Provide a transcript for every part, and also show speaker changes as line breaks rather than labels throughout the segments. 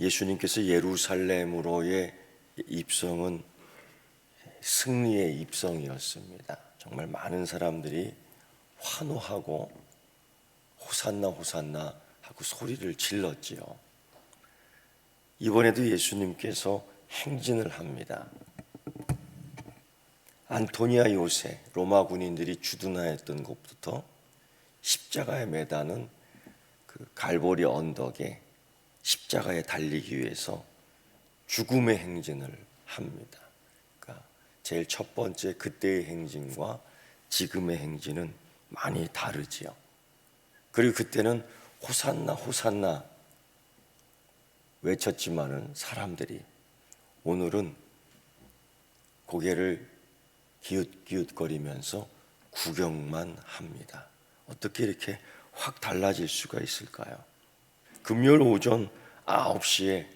예수님께서 예루살렘으로의 입성은 승리의 입성이었습니다. 정말 많은 사람들이 환호하고 호산나 호산나 하고 소리를 질렀지요. 이번에도 예수님께서 행진을 합니다. 안토니아 요새 로마 군인들이 주둔하였던 곳부터 십자가에 매다는 그 갈보리 언덕에 십자가에 달리기 위해서 죽음의 행진을 합니다. 그러니까 제일 첫 번째 그때의 행진과 지금의 행진은 많이 다르지요. 그리고 그때는 호산나 호산나 외쳤지만은 사람들이 오늘은 고개를 기웃기웃거리면서 구경만 합니다. 어떻게 이렇게 확 달라질 수가 있을까요? 금요일 오전 9시에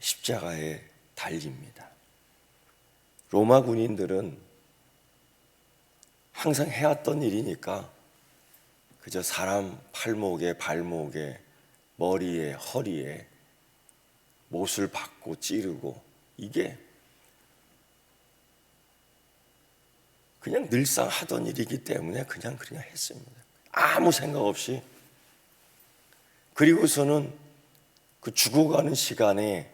십자가에 달립니다. 로마 군인들은 항상 해왔던 일이니까 그저 사람 팔목에 발목에 머리에 허리에 못을 박고 찌르고 이게 그냥 늘상 하던 일이기 때문에 그냥 했습니다. 아무 생각 없이. 그리고서는 그 죽어가는 시간에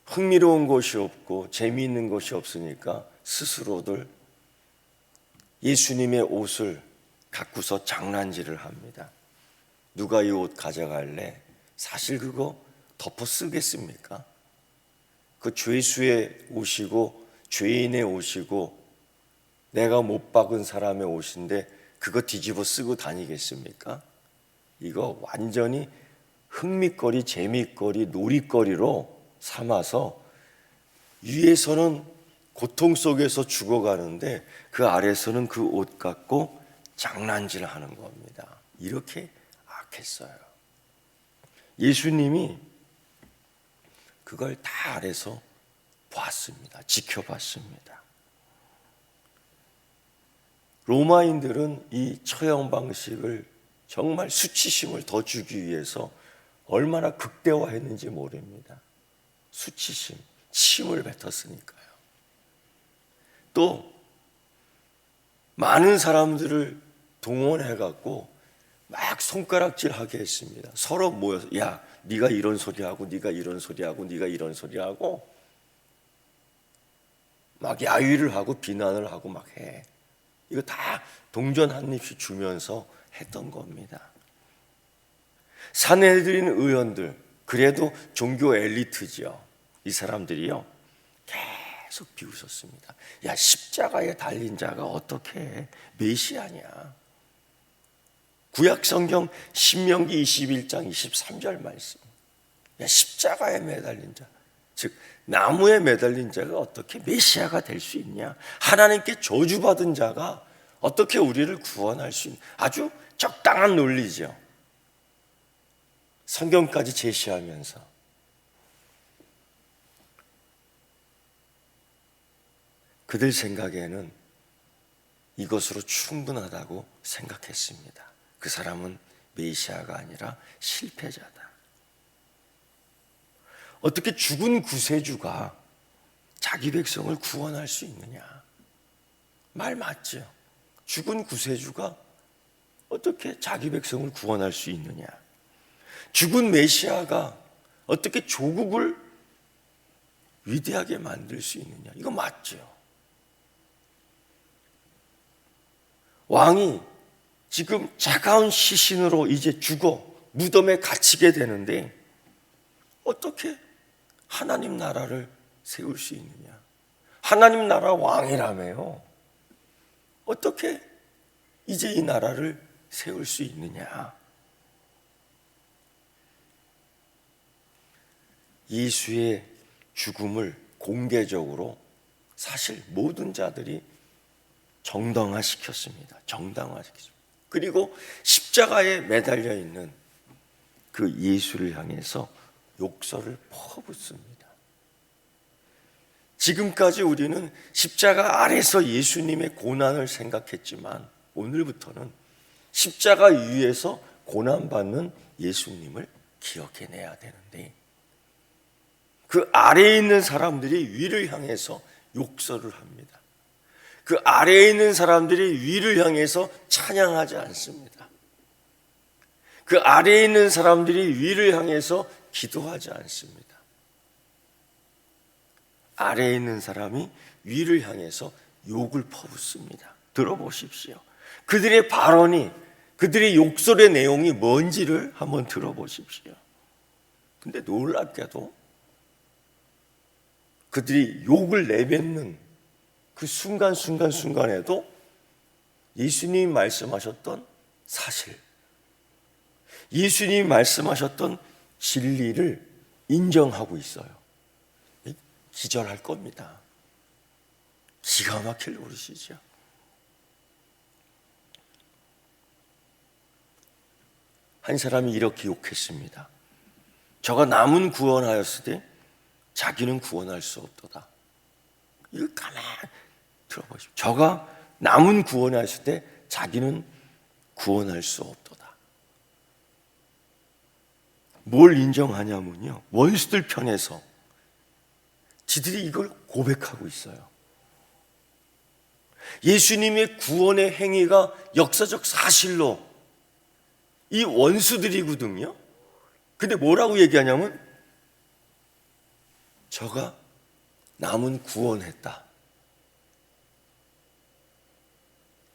흥미로운 것이 없고 재미있는 것이 없으니까 스스로들 예수님의 옷을 갖고서 장난질을 합니다. 누가 이 옷 가져갈래? 사실 그거 덮어 쓰겠습니까? 그 죄수의 옷이고 죄인의 옷이고 내가 못 박은 사람의 옷인데 그거 뒤집어 쓰고 다니겠습니까? 이거 완전히 흥미거리, 재미거리, 놀이거리로 삼아서 위에서는 고통 속에서 죽어가는데 그 아래서는 그 옷 갖고 장난질하는 겁니다. 이렇게 악했어요. 예수님이 그걸 다 아래서 봤습니다. 지켜봤습니다. 로마인들은 이 처형 방식을 정말 수치심을 더 주기 위해서 얼마나 극대화했는지 모릅니다. 수치심, 침을 뱉었으니까요. 또 많은 사람들을 동원해갖고 막 손가락질하게 했습니다. 서로 모여서 야, 네가 이런 소리하고 네가 이런 소리하고 네가 이런 소리하고 막 야유를 하고 비난을 하고 막 해. 이거 다 동전 한 입씩 주면서 했던 겁니다. 산헤드린 의원들, 그래도 종교 엘리트지요. 이 사람들이요 계속 비웃었습니다. 야, 십자가에 달린 자가 어떻게 메시아냐? 구약 성경 신명기 21장 23절 말씀. 야, 십자가에 매달린 자, 즉 나무에 매달린 자가 어떻게 메시아가 될 수 있냐? 하나님께 저주받은 자가 어떻게 우리를 구원할 수 있냐? 아주 적당한 논리죠. 성경까지 제시하면서 그들 생각에는 이것으로 충분하다고 생각했습니다. 그 사람은 메시아가 아니라 실패자다. 어떻게 죽은 구세주가 자기 백성을 구원할 수 있느냐? 말 맞죠? 죽은 구세주가 어떻게 자기 백성을 구원할 수 있느냐? 죽은 메시아가 어떻게 조국을 위대하게 만들 수 있느냐? 이거 맞죠? 왕이 지금 차가운 시신으로 이제 죽어 무덤에 갇히게 되는데 어떻게 하나님 나라를 세울 수 있느냐? 하나님 나라 왕이라며요. 어떻게 이제 이 나라를 세울 수 있느냐? 예수의 죽음을 공개적으로 사실 모든 자들이 정당화시켰습니다. 정당화시켰습니다. 그리고 십자가에 매달려 있는 그 예수를 향해서 욕설을 퍼붓습니다. 지금까지 우리는 십자가 아래서 예수님의 고난을 생각했지만 오늘부터는 십자가 위에서 고난받는 예수님을 기억해내야 되는데, 그 아래에 있는 사람들이 위를 향해서 욕설을 합니다. 그 아래에 있는 사람들이 위를 향해서 찬양하지 않습니다. 그 아래에 있는 사람들이 위를 향해서 기도하지 않습니다. 아래에 있는 사람이 위를 향해서 욕을 퍼붓습니다. 들어보십시오. 그들의 발언이, 그들의 욕설의 내용이 뭔지를 한번 들어보십시오. 근데 놀랍게도 그들이 욕을 내뱉는 그 순간에도 예수님이 말씀하셨던 사실, 예수님이 말씀하셨던 진리를 인정하고 있어요. 기절할 겁니다. 기가 막힐 노릇이죠. 한 사람이 이렇게 욕했습니다. 저가 남은 구원하였을 때 자기는 구원할 수 없도다. 이거 가만히 들어보십시오. 저가 남은 구원하였을 때 자기는 구원할 수 없도다. 뭘 인정하냐면요, 원수들 편에서 지들이 이걸 고백하고 있어요. 예수님의 구원의 행위가 역사적 사실로 이 원수들이거든요. 근데 뭐라고 얘기하냐면 저가 남은 구원했다.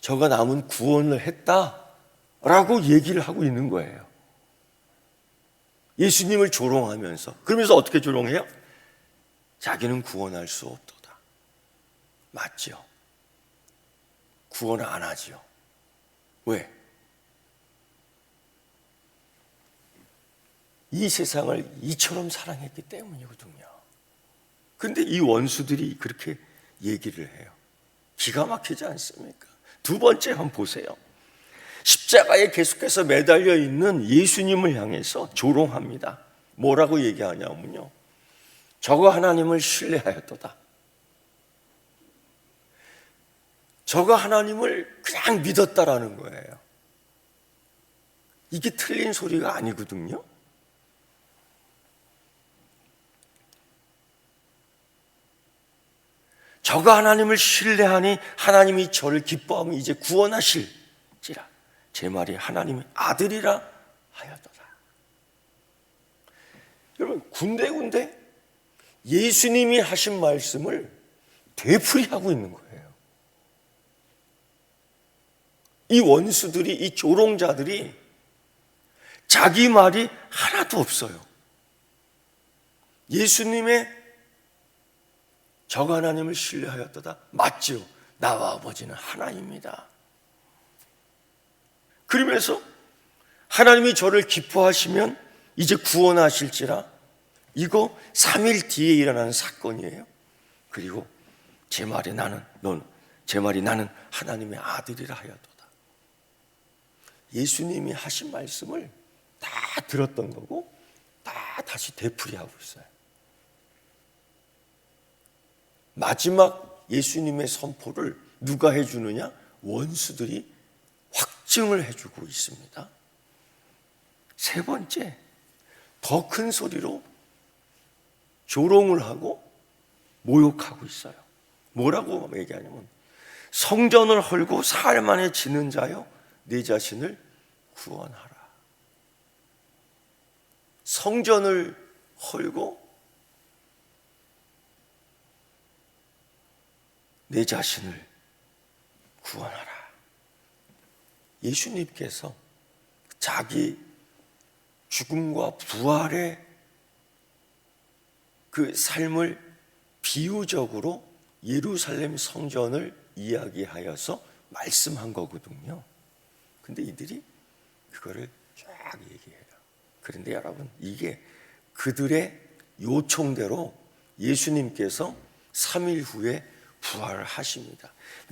저가 남은 구원을 했다라고 얘기를 하고 있는 거예요. 예수님을 조롱하면서. 그러면서 어떻게 조롱해요? 자기는 구원할 수 없도다. 맞죠? 구원 안 하죠. 왜? 이 세상을 이처럼 사랑했기 때문이거든요. 근데 이 원수들이 그렇게 얘기를 해요. 기가 막히지 않습니까? 두 번째 한번 보세요. 십자가에 계속해서 매달려 있는 예수님을 향해서 조롱합니다. 뭐라고 얘기하냐면요, 저가 하나님을 신뢰하였도다. 저가 하나님을 그냥 믿었다라는 거예요. 이게 틀린 소리가 아니거든요. 저가 하나님을 신뢰하니 하나님이 저를 기뻐하면 이제 구원하실지라. 제 말이 하나님의 아들이라 하였도다. 여러분, 군데군데 예수님이 하신 말씀을 되풀이하고 있는 거예요. 이 원수들이, 이 조롱자들이 자기 말이 하나도 없어요. 예수님의 저가 하나님을 신뢰하였도다. 맞죠? 나와 아버지는 하나입니다. 그러면서 하나님이 저를 기뻐하시면 이제 구원하실지라. 이거 3일 뒤에 일어나는 사건이에요. 그리고 제 말이 나는 하나님의 아들이라 하였도다. 예수님이 하신 말씀을 다 들었던 거고 다 다시 되풀이하고 있어요. 마지막 예수님의 선포를 누가 해주느냐? 원수들이 확증을 해주고 있습니다. 세 번째, 더 큰 소리로 조롱을 하고 모욕하고 있어요. 뭐라고 얘기하냐면 성전을 헐고 사흘 만에 지는 자여 네 자신을 구원하라. 성전을 헐고 내 자신을 구원하라. 예수님께서 자기 죽음과 부활의 그 삶을 비유적으로 예루살렘 성전을 이야기하여서 말씀한 거거든요. 근데 이들이 그거를 쫙 얘기해요. 그런데 여러분, 이게 그들의 요청대로 예수님께서 3일 후에 부활을 하십니다.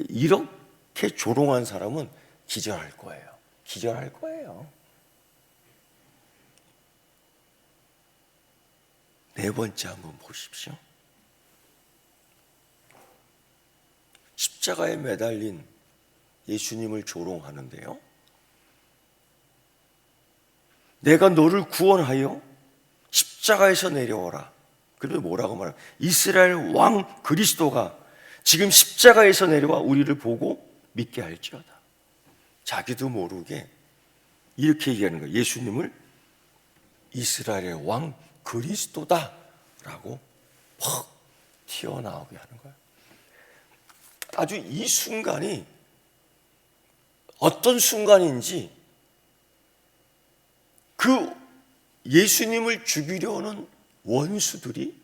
이렇게 조롱한 사람은 기절할 거예요. 기절할 거예요. 네 번째 한번 보십시오. 십자가에 매달린 예수님을 조롱하는데요, 내가 너를 구원하여 십자가에서 내려오라. 그러면 뭐라고 말하면 이스라엘 왕 그리스도가 지금 십자가에서 내려와 우리를 보고 믿게 할지어다. 자기도 모르게 이렇게 얘기하는 거예요. 예수님을 이스라엘의 왕 그리스도다 라고 퍽 튀어나오게 하는 거예요. 아주 이 순간이 어떤 순간인지 그 예수님을 죽이려는 원수들이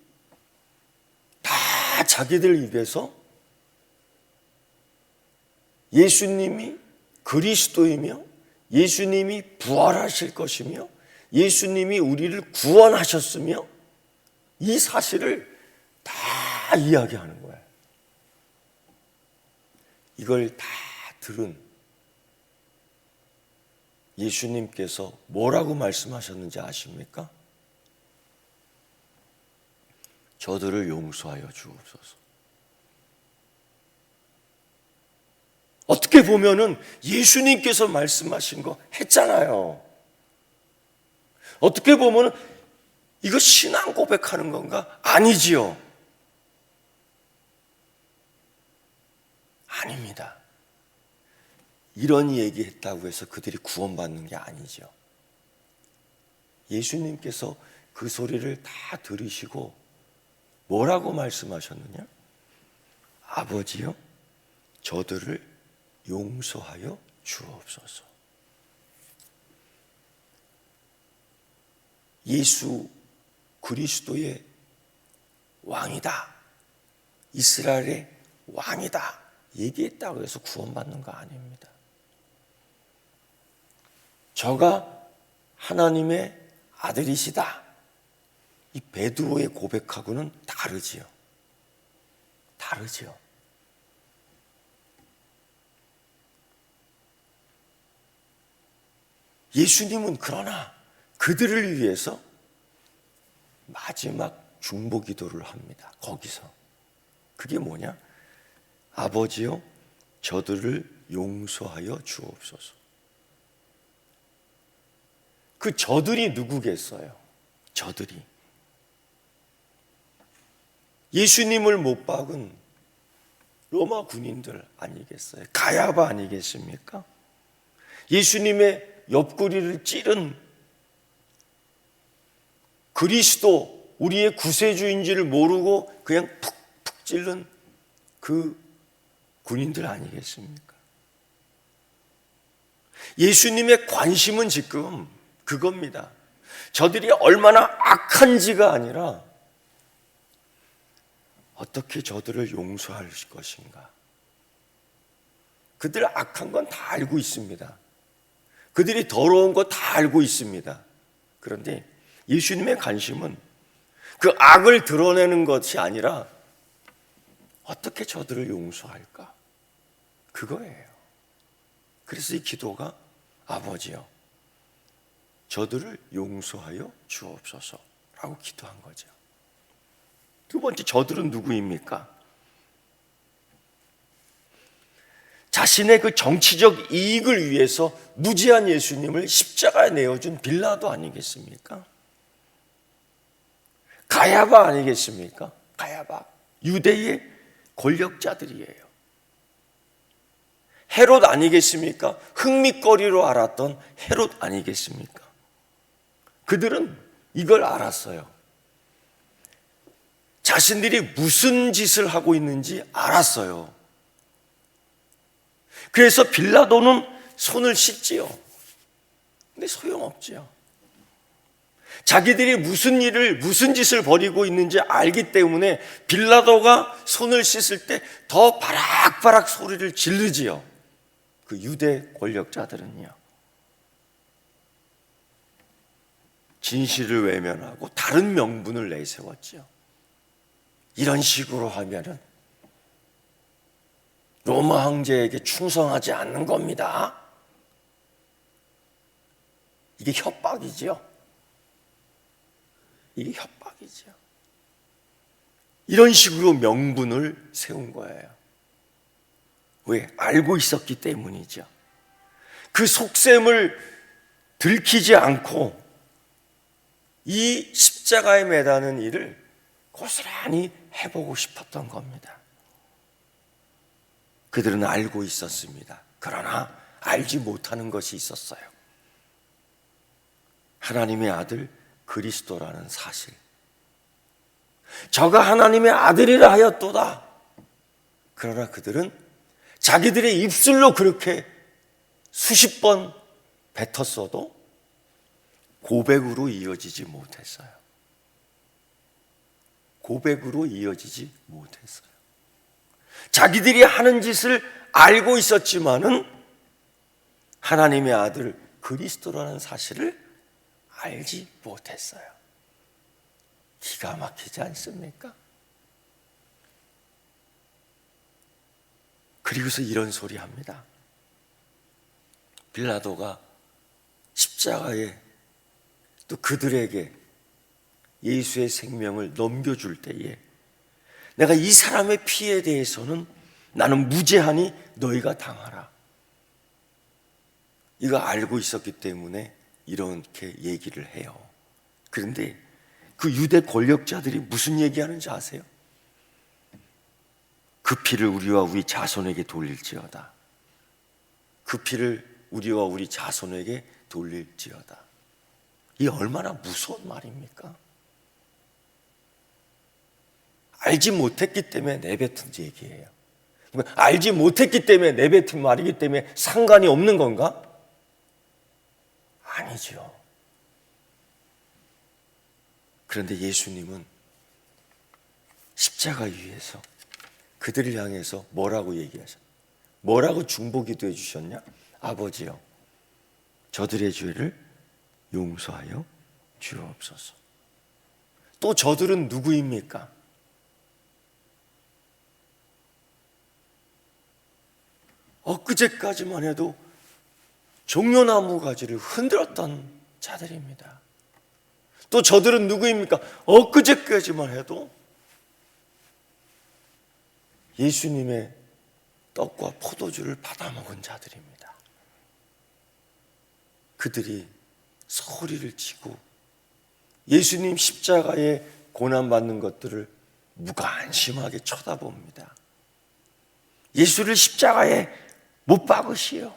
다 자기들 입에서 예수님이 그리스도이며 예수님이 부활하실 것이며 예수님이 우리를 구원하셨으며 이 사실을 다 이야기하는 거예요. 이걸 다 들은 예수님께서 뭐라고 말씀하셨는지 아십니까? 저들을 용서하여 주옵소서. 어떻게 보면은 예수님께서 말씀하신 거 했잖아요. 어떻게 보면은 이거 신앙 고백하는 건가? 아니지요. 아닙니다. 이런 얘기했다고 해서 그들이 구원받는 게 아니죠. 예수님께서 그 소리를 다 들으시고 뭐라고 말씀하셨느냐? 아버지요, 저들을 용서하여 주옵소서. 예수 그리스도의 왕이다, 이스라엘의 왕이다 얘기했다고 해서 구원받는 거 아닙니다. 저가 하나님의 아들이시다, 이 베드로의 고백하고는 다르지요. 다르지요. 예수님은 그러나 그들을 위해서 마지막 중보 기도를 합니다. 거기서 그게 뭐냐? 아버지요, 저들을 용서하여 주옵소서. 그 저들이 누구겠어요? 저들이 예수님을 못 박은 로마 군인들 아니겠어요? 가야바 아니겠습니까? 예수님의 옆구리를 찌른 그리스도, 우리의 구세주인지를 모르고 그냥 푹푹 찔른 그 군인들 아니겠습니까? 예수님의 관심은 지금 그겁니다. 저들이 얼마나 악한지가 아니라 어떻게 저들을 용서할 것인가. 그들 악한 건 다 알고 있습니다. 그들이 더러운 거 다 알고 있습니다. 그런데 예수님의 관심은 그 악을 드러내는 것이 아니라 어떻게 저들을 용서할까? 그거예요. 그래서 이 기도가 아버지요, 저들을 용서하여 주옵소서라고 기도한 거죠. 두 번째, 저들은 누구입니까? 자신의 그 정치적 이익을 위해서 무지한 예수님을 십자가에 내어준 빌라도 아니겠습니까? 가야바 아니겠습니까? 가야바, 유대의 권력자들이에요. 헤롯 아니겠습니까? 흥미거리로 알았던 헤롯 아니겠습니까? 그들은 이걸 알았어요. 자신들이 무슨 짓을 하고 있는지 알았어요. 그래서 빌라도는 손을 씻지요. 근데 소용없지요. 자기들이 무슨 짓을 벌이고 있는지 알기 때문에 빌라도가 손을 씻을 때 더 바락바락 소리를 지르지요. 그 유대 권력자들은요. 진실을 외면하고 다른 명분을 내세웠죠. 이런 식으로 하면은 로마 황제에게 충성하지 않는 겁니다. 이게 협박이지요. 이게 협박이죠. 이런 식으로 명분을 세운 거예요. 왜? 알고 있었기 때문이죠. 그 속셈을 들키지 않고 이 십자가에 매다는 일을 고스란히 해보고 싶었던 겁니다. 그들은 알고 있었습니다. 그러나 알지 못하는 것이 있었어요. 하나님의 아들 그리스도라는 사실. 저가 하나님의 아들이라 하였도다. 그러나 그들은 자기들의 입술로 그렇게 수십 번 뱉었어도 고백으로 이어지지 못했어요. 고백으로 이어지지 못했어요. 자기들이 하는 짓을 알고 있었지만은 하나님의 아들 그리스도라는 사실을 알지 못했어요. 기가 막히지 않습니까? 그리고서 이런 소리 합니다. 빌라도가 십자가에 또 그들에게 예수의 생명을 넘겨줄 때에 내가 이 사람의 피에 대해서는 나는 무죄하니 너희가 당하라. 이거 알고 있었기 때문에 이렇게 얘기를 해요. 그런데 그 유대 권력자들이 무슨 얘기하는지 아세요? 그 피를 우리와 우리 자손에게 돌릴지어다. 그 피를 우리와 우리 자손에게 돌릴지어다. 이게 얼마나 무서운 말입니까? 알지 못했기 때문에 내뱉은 얘기예요. 알지 못했기 때문에 내뱉은 말이기 때문에 상관이 없는 건가? 아니죠. 그런데 예수님은 십자가 위에서 그들을 향해서 뭐라고 얘기하셨냐? 뭐라고 중보기도 해주셨냐? 아버지여, 저들의 죄를 용서하여 주옵소서. 또 저들은 누구입니까? 엊그제까지만 해도 종려나무 가지를 흔들었던 자들입니다. 또 저들은 누구입니까? 엊그제까지만 해도 예수님의 떡과 포도주를 받아먹은 자들입니다. 그들이 소리를 치고 예수님 십자가에 고난받는 것들을 무관심하게 쳐다봅니다. 예수를 십자가에 못 박으시오.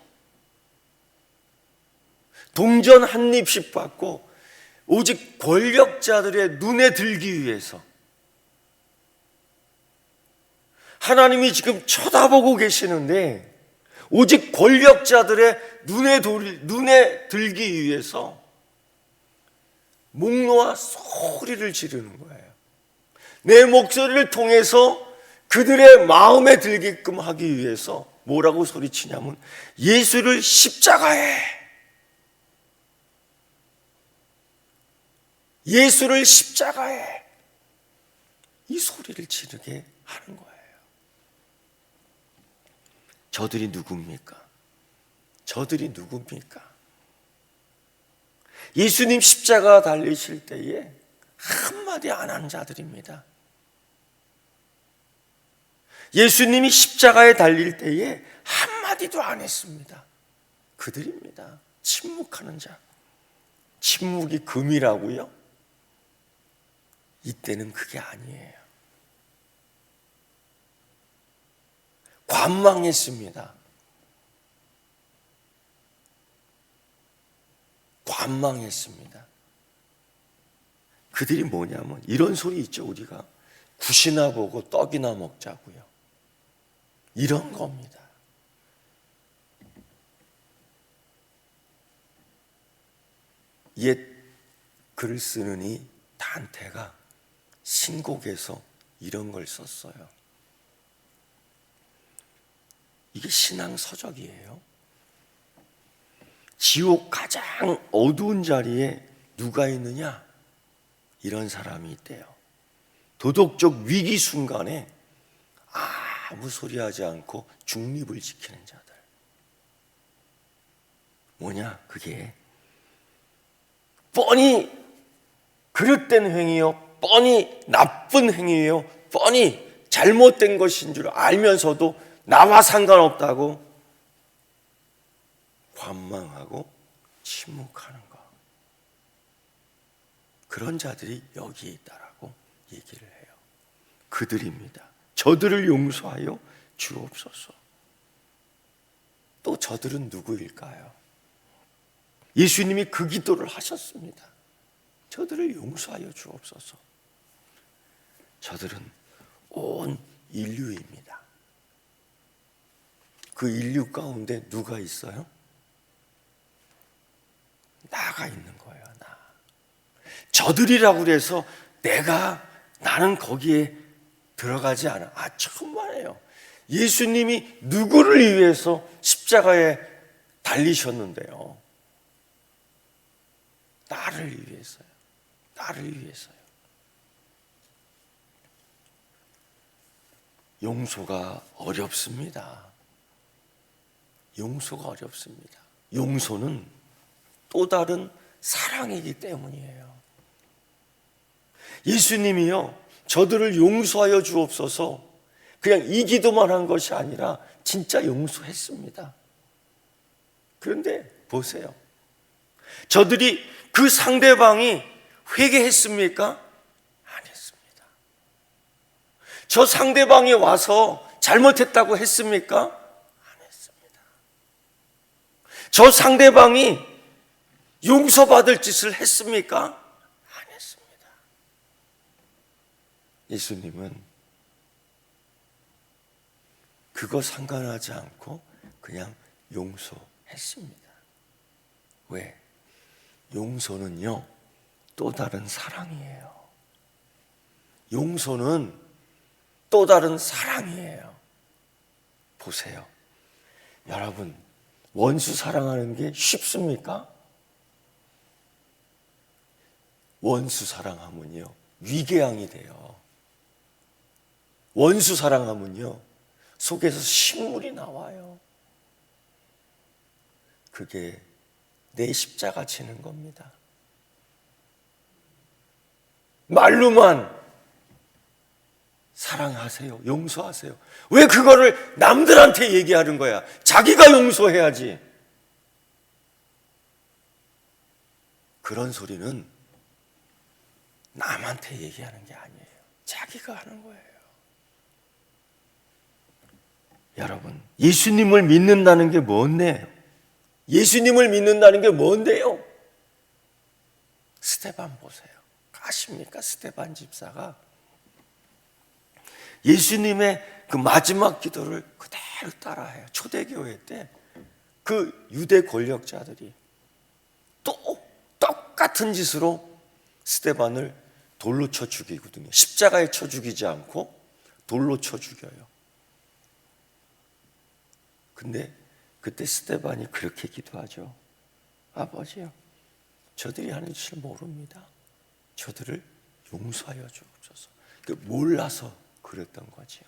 동전 한 입씩 받고 오직 권력자들의 눈에 들기 위해서 하나님이 지금 쳐다보고 계시는데 오직 권력자들의 눈에 들기 위해서 목 놓아 소리를 지르는 거예요. 내 목소리를 통해서 그들의 마음에 들게끔 하기 위해서 뭐라고 소리치냐면 예수를 십자가에, 예수를 십자가에, 이 소리를 지르게 하는 거예요. 저들이 누굽니까? 저들이 누굽니까? 예수님 십자가 달리실 때에 한마디 안 한 자들입니다. 예수님이 십자가에 달릴 때에 한마디도 안 했습니다. 그들입니다. 침묵하는 자. 침묵이 금이라고요? 이때는 그게 아니에요. 관망했습니다. 관망했습니다. 그들이 뭐냐면 이런 소리 있죠. 우리가 굿이나 보고 떡이나 먹자고요. 이런 겁니다. 옛 글을 쓰는 이 단테가 신곡에서 이런 걸 썼어요. 이게 신앙 서적이에요. 지옥 가장 어두운 자리에 누가 있느냐? 이런 사람이 있대요. 도덕적 위기 순간에 아무 소리 하지 않고 중립을 지키는 자들. 뭐냐? 그게 뻔히 그릇된 행위요, 뻔히 나쁜 행위요, 뻔히 잘못된 것인 줄 알면서도 나와 상관없다고 관망하고 침묵하는 것. 그런 자들이 여기에 있다라고 얘기를 해요. 그들입니다. 저들을 용서하여 주옵소서. 또 저들은 누구일까요? 예수님이 그 기도를 하셨습니다. 저들을 용서하여 주옵소서. 저들은 온 인류입니다. 그 인류 가운데 누가 있어요? 나가 있는 거예요. 나. 저들이라고 그래서 나는 거기에 들어가지 않아. 정말이에요. 예수님이 누구를 위해서 십자가에 달리셨는데요? 나를 위해서요. 나를 위해서요. 용서가 어렵습니다. 용서가 어렵습니다. 용서는 또 다른 사랑이기 때문이에요. 예수님이요, 저들을 용서하여 주옵소서 그냥 이 기도만 한 것이 아니라 진짜 용서했습니다. 그런데 보세요. 저들이 그 상대방이 회개했습니까? 안 했습니다. 저 상대방이 와서 잘못했다고 했습니까? 안 했습니다. 저 상대방이 용서받을 짓을 했습니까? 안 했습니다. 예수님은 그거 상관하지 않고 그냥 용서했습니다. 왜? 용서는요, 또 다른 사랑이에요. 용서는 또 다른 사랑이에요. 보세요. 여러분, 원수 사랑하는 게 쉽습니까? 원수 사랑하면요, 위궤양이 돼요. 원수 사랑하면요, 속에서 식물이 나와요. 그게 내 십자가 지는 겁니다. 말로만 사랑하세요, 용서하세요. 왜 그거를 남들한테 얘기하는 거야? 자기가 용서해야지. 그런 소리는 남한테 얘기하는 게 아니에요. 자기가 하는 거예요. 여러분, 예수님을 믿는다는 게 뭔데요? 예수님을 믿는다는 게 뭔데요? 스데반 보세요. 아십니까? 스데반 집사가 예수님의 그 마지막 기도를 그대로 따라해요. 초대교회 때 그 유대 권력자들이 또 똑같은 짓으로 스데반을 돌로 쳐 죽이거든요. 십자가에 쳐 죽이지 않고 돌로 쳐 죽여요. 근데 그때 스데반이 그렇게 기도하죠. 아버지요, 저들이 하는 짓을 모릅니다. 저들을 용서하여 주옵소서. 몰라서 그랬던 거지요.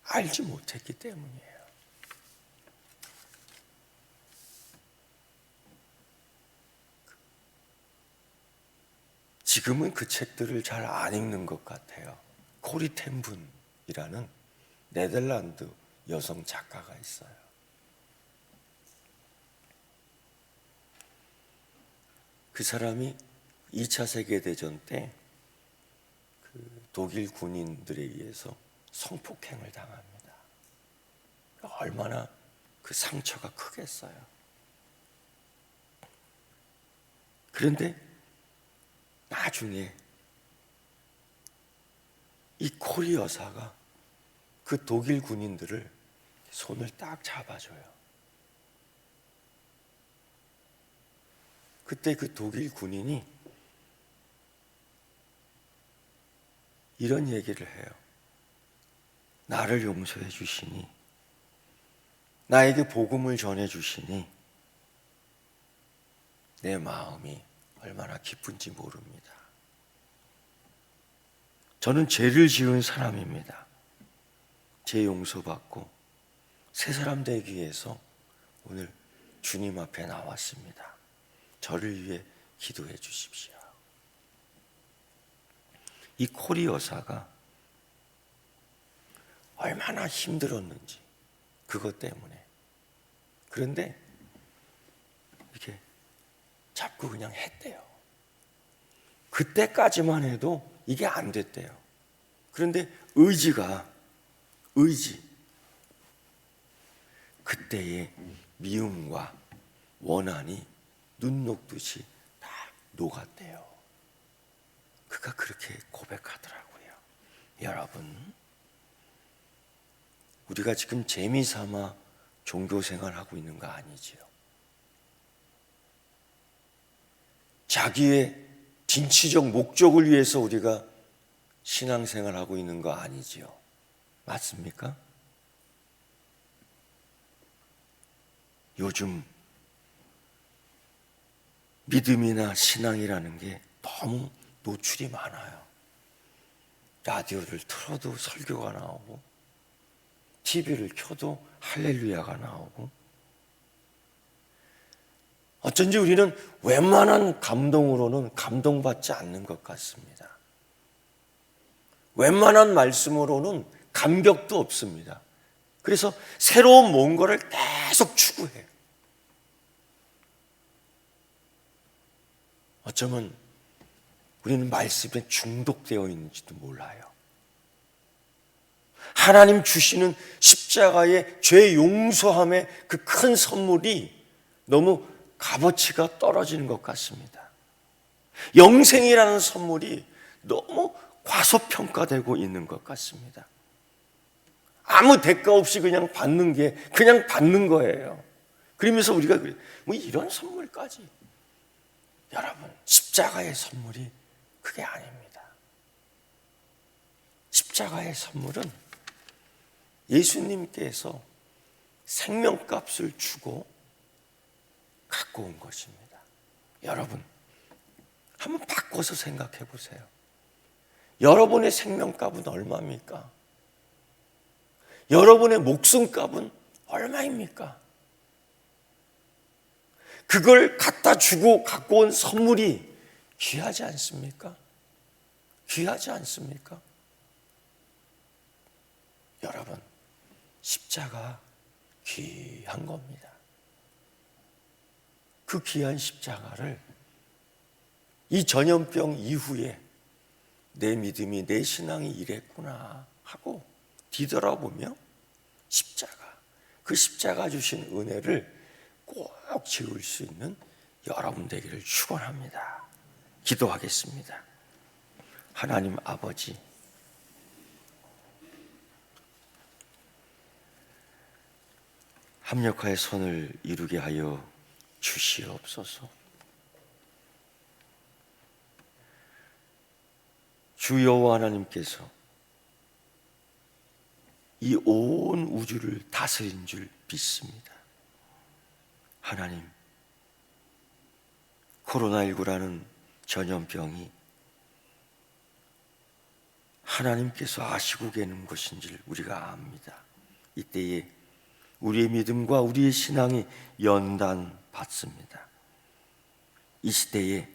알지 못했기 때문이에요. 지금은 그 책들을 잘 안 읽는 것 같아요. 코리 텐 분이라는 네덜란드 여성 작가가 있어요. 그 사람이 2차 세계대전 때 그 독일 군인들에 의해서 성폭행을 당합니다. 얼마나 그 상처가 크겠어요. 그런데 나중에 이 코리 여사가 그 독일 군인들을 손을 딱 잡아줘요. 그때 그 독일 군인이 이런 얘기를 해요. 나를 용서해 주시니, 나에게 복음을 전해 주시니 내 마음이 얼마나 기쁜지 모릅니다. 저는 죄를 지은 사람입니다. 죄 용서받고 새 사람 되기 위해서 오늘 주님 앞에 나왔습니다. 저를 위해 기도해 주십시오. 이 코리 여사가 얼마나 힘들었는지, 그것 때문에. 그런데 이렇게 잡고 그냥 했대요. 그때까지만 해도 이게 안 됐대요. 그런데 의지 그때의 미움과 원한이 눈 녹듯이 다 녹았대요. 그가 그렇게 고백하더라고요. 여러분, 우리가 지금 재미삼아 종교생활하고 있는 거 아니지요? 자기의 진취적 목적을 위해서 우리가 신앙생활하고 있는 거 아니지요? 맞습니까? 요즘 믿음이나 신앙이라는 게 너무 노출이 많아요. 라디오를 틀어도 설교가 나오고, TV를 켜도 할렐루야가 나오고, 어쩐지 우리는 웬만한 감동으로는 감동받지 않는 것 같습니다. 웬만한 말씀으로는 감격도 없습니다. 그래서 새로운 뭔가를 계속 추구해요. 어쩌면 우리는 말씀에 중독되어 있는지도 몰라요. 하나님 주시는 십자가의 죄 용서함의 그 큰 선물이 너무 값어치가 떨어지는 것 같습니다. 영생이라는 선물이 너무 과소평가되고 있는 것 같습니다. 아무 대가 없이 그냥 받는 게 그냥 받는 거예요. 그러면서 우리가 뭐 이런 선물까지. 여러분, 십자가의 선물이 그게 아닙니다. 십자가의 선물은 예수님께서 생명값을 주고 갖고 온 것입니다. 여러분, 한번 바꿔서 생각해 보세요. 여러분의 생명값은 얼마입니까? 여러분의 목숨값은 얼마입니까? 그걸 갖다 주고 갖고 온 선물이 귀하지 않습니까? 귀하지 않습니까? 여러분, 십자가 귀한 겁니다. 그 귀한 십자가를 이 전염병 이후에 내 믿음이, 내 신앙이 이랬구나 하고 뒤돌아보며 그 십자가 주신 은혜를 꼭 지울 수 있는 여러분 되기를 축원합니다. 기도하겠습니다. 하나님 아버지, 합력하여 선을 이루게 하여 주시옵소서. 주 여호와 하나님께서 이 온 우주를 다스린 줄 믿습니다. 하나님, 코로나19라는 전염병이 하나님께서 아시고 계는 것인지를 우리가 압니다. 이때에 우리의 믿음과 우리의 신앙이 연단받습니다. 이 시대에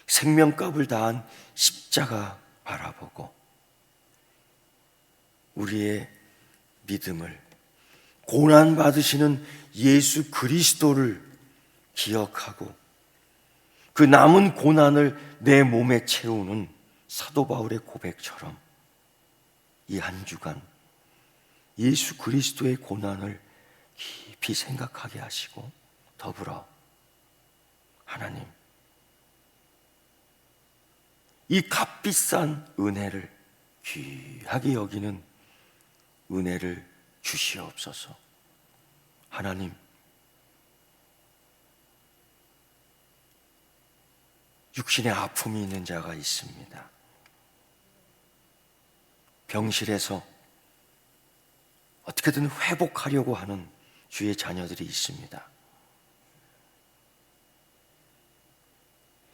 생명값을 다한 십자가 바라보고 우리의 믿음을 고난받으시는 예수 그리스도를 기억하고 그 남은 고난을 내 몸에 채우는 사도 바울의 고백처럼 이 한 주간 예수 그리스도의 고난을 깊이 생각하게 하시고 더불어 하나님, 이 값비싼 은혜를 귀하게 여기는 은혜를 주시옵소서. 하나님, 육신의 아픔이 있는 자가 있습니다. 병실에서 어떻게든 회복하려고 하는 주의 자녀들이 있습니다.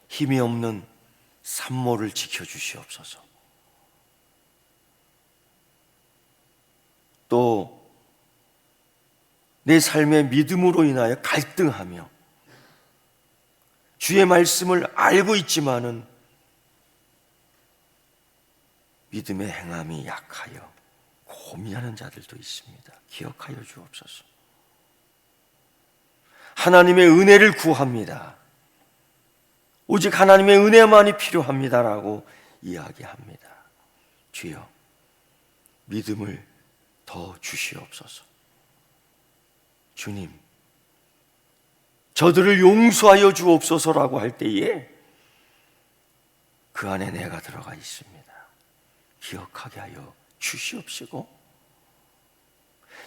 힘이 없는 산모를 지켜주시옵소서. 또 내 삶의 믿음으로 인하여 갈등하며 주의 말씀을 알고 있지만은 믿음의 행함이 약하여 고민하는 자들도 있습니다. 기억하여 주옵소서. 하나님의 은혜를 구합니다. 오직 하나님의 은혜만이 필요합니다라고 이야기합니다. 주여, 믿음을 더 주시옵소서. 주님, 저들을 용서하여 주옵소서라고 할 때에 그 안에 내가 들어가 있습니다. 기억하게 하여 주시옵시고,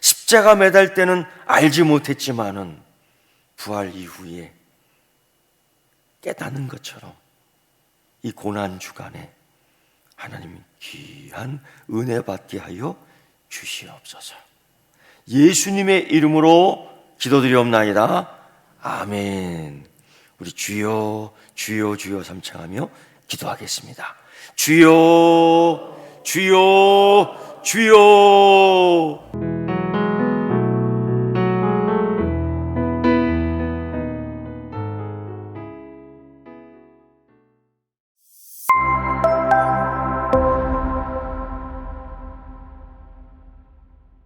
십자가 매달 때는 알지 못했지만은 부활 이후에 깨닫는 것처럼 이 고난 주간에 하나님 귀한 은혜 받게 하여 주시옵소서. 예수님의 이름으로 기도드리옵나이다. 아멘. 우리 주여 주여 주여 삼창하며 기도하겠습니다. 주여 주여 주여